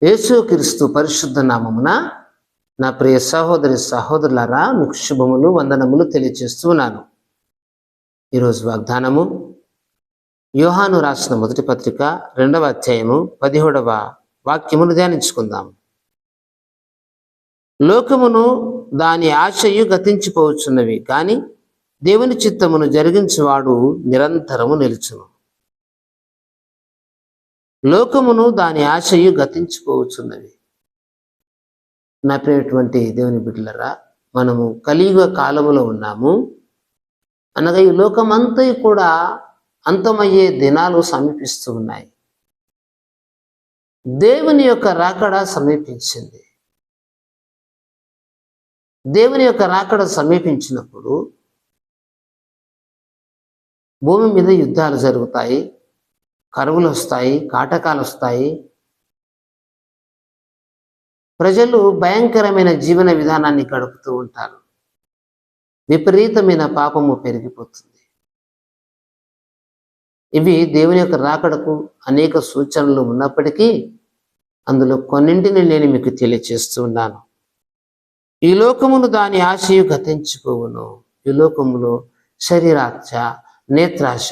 యేసుక్రీస్తు పరిశుద్ధ నామమున నా ప్రియ సహోదరి సహోదరులారా, మీకు శుభములు వందనములు తెలియజేస్తున్నాను. ఈరోజు వాగ్దానము యోహాను రాసిన మొదటి పత్రిక 2వ అధ్యాయము 17వ వాక్యమును ధ్యానించుకుందాం. లోకమును దాని ఆశయు గతించిపోవచ్చున్నవి, కానీ దేవుని చిత్తమును జరిగించువాడు నిరంతరము నిలుచును. లోకమును దాని ఆశయు గతించిపోవచ్చున్నవి. నా ప్రియటువంటి దేవుని బిడ్డలరా, మనము కలియుగ కాలములో ఉన్నాము. అనగా ఈ లోకమంతా కూడా అంతమయ్యే దినాలు సమీపిస్తూ ఉన్నాయి. దేవుని యొక్క రాకడ సమీపించింది. దేవుని యొక్క రాకడ సమీపించినప్పుడు భూమి మీద యుద్ధాలు జరుగుతాయి, కరువులు వస్తాయి, కాటకాలు వస్తాయి. ప్రజలు భయంకరమైన జీవన విధానాన్ని గడుపుతూ ఉంటారు. విపరీతమైన పాపము పెరిగిపోతుంది. ఇవి దేవుని యొక్క రాకడకు అనేక సూచనలు ఉన్నప్పటికీ అందులో కొన్నింటిని నేను మీకు తెలియచేస్తూ ఉన్నాను. ఈ లోకమును దాని ఆశయు గతించిపోవును. ఈ లోకములో శరీరాశ, నేత్రాశ,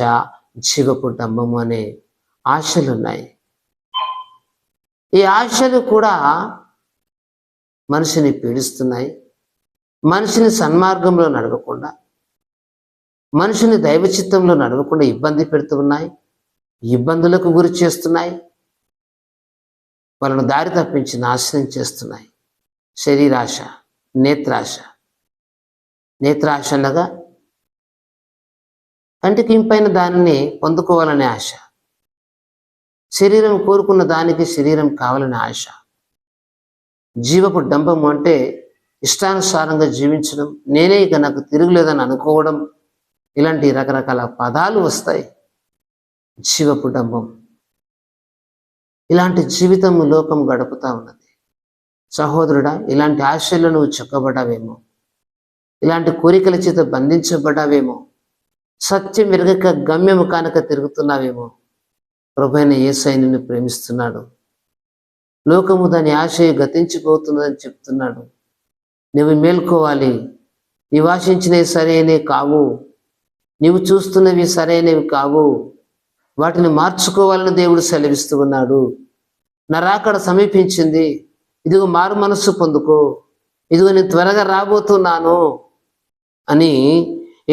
జీవపు డంబము అనే ఆశలు ఉన్నాయి. ఈ ఆశలు కూడా మనిషిని పీడిస్తున్నాయి. మనిషిని సన్మార్గంలో నడవకుండా, మనిషిని దైవ చిత్తంలో నడవకుండా ఇబ్బంది పెడుతూ ఉన్నాయి, ఇబ్బందులకు గురి చేస్తున్నాయి, వాళ్ళను దారి తప్పించి నాశనం చేస్తున్నాయి. శరీరాశ, నేత్రాశ. నేత్రాశ అనగా కంటికి ఇంపైన దానిని పొందుకోవాలనే ఆశ. శరీరం కోరుకున్న దానికి శరీరం కావాలనే ఆశ. జీవపు డంబము అంటే ఇష్టానుసారంగా జీవించడం, నేనే ఇక నాకు తిరుగులేదని అనుకోవడం. ఇలాంటి రకరకాల పదాలు వస్తాయి. జీవపు డంబం. ఇలాంటి జీవితం లోకం గడుపుతా ఉన్నది. సహోదరుడా, ఇలాంటి ఆశల్లో నువ్వు చిక్కబడ్డావేమో, ఇలాంటి కోరికల చేత బంధించబడ్డావేమో, సత్యం విరగక గమ్యము కానక తిరుగుతున్నావేమో. ప్రభువైన యేసయ్య నిన్ను ప్రేమిస్తున్నాడు. లోకము దాని ఆశయ గతించిపోతున్నదని చెప్తున్నాడు. నువ్వు మేల్కోవాలి. నీవు ఆశించినవి సరైనవి కావు, నీవు చూస్తున్నవి సరైనవి కావు, వాటిని మార్చుకోవాలని దేవుడు సెలవిస్తూ ఉన్నాడు. నా రాకడ సమీపించింది, ఇదిగో మారు మనస్సు పొందుకో, ఇదిగో నేను త్వరగా రాబోతున్నాను అని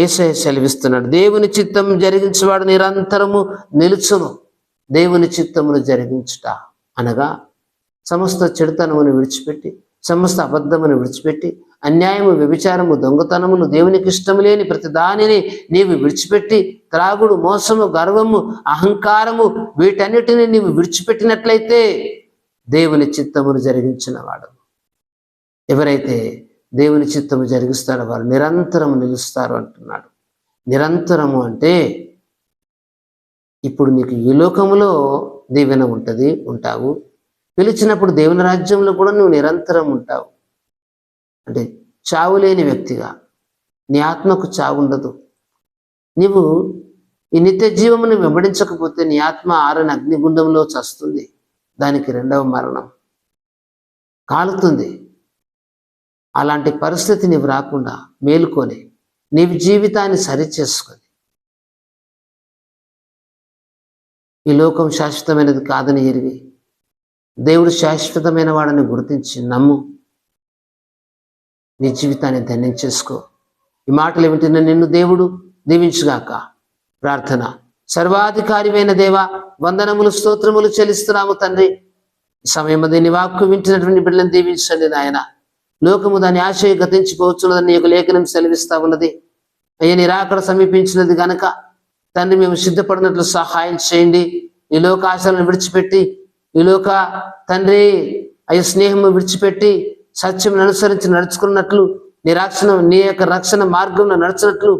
యేసయ్య సెలవిస్తున్నాడు. దేవుని చిత్తం జరిగించేవాడు నిరంతరము నిలుచును. దేవుని చిత్తమును జరిగించుట అనగా సమస్త చెడుతనమును విడిచిపెట్టి, సమస్త అబద్ధమును విడిచిపెట్టి, అన్యాయము, వ్యభిచారము, దొంగతనములు, దేవునికి ఇష్టము లేని ప్రతి దానిని నీవు విడిచిపెట్టి, త్రాగుడు, మోసము, గర్వము, అహంకారము, వీటన్నిటిని నీవు విడిచిపెట్టినట్లయితే దేవుని చిత్తమును జరిగించిన వాడు. ఎవరైతే దేవుని చిత్తము జరిగిస్తాడో వారు నిరంతరము నిలుస్తారు అంటున్నాడు. నిరంతరము అంటే ఇప్పుడు నీకు ఈ లోకములో దీవెన ఉంటుంది, ఉంటావు. పిలిచినప్పుడు దేవుని రాజ్యంలో కూడా నువ్వు నిరంతరం ఉంటావు. అంటే చావు లేని వ్యక్తిగా, నీ ఆత్మకు చావు ఉండదు. నీవు ఈ నిత్య జీవమును వెంబడించకపోతే నీ ఆత్మ ఆరని అగ్నిగుండంలో చస్తుంది. దానికి 2వ మరణం కాలుతుంది. అలాంటి పరిస్థితి నీవు రాకుండా మేలుకొని నీవు జీవితాన్ని సరిచేసుకొని, ఈ లోకం శాశ్వతమైనది కాదని ఎరిగి దేవుడు శాశ్వతమైన వాడని గుర్తించి నమ్ము. నీ జీవితాన్ని ధన్యం చేసుకో. ఈ మాటలు వింటున్న నిన్ను దేవుడు దీవించుగాక. ప్రార్థన. సర్వాధికారివైన దేవా, వందనములు, స్తోత్రములు చెల్లిస్తున్నాము తండ్రి. ఈ సమయం నీ వాక్కు వింటున్నటువంటి బిడ్డలను దీవించండి నాయన. లోకము దాని ఆశయ గతించిపోవచ్చున్నదని నీ యొక్క లేఖనం సెలవిస్తా ఉన్నది. అయ్యా, నీ రాకడ సమీపించినది గనక తండ్రి మేము సిద్ధపడినట్లు సహాయం చేయండి. ఈ లోక ఆశలను విడిచిపెట్టి, ఈ లోక తండ్రి అయ్యా స్నేహము విడిచిపెట్టి సత్యం అనుసరించి నడుచుకున్నట్లు, నీ యొక్క రక్షణ మార్గంలో నడిచినట్లు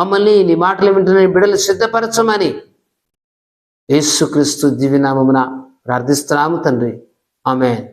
మమ్మల్ని నీ మాటలు వింటున్న బిడ్డలు సిద్ధపరచమని యేసుక్రీస్తు దివ్యనామమున ప్రార్థిస్తున్నాము తండ్రి. ఆమేన్.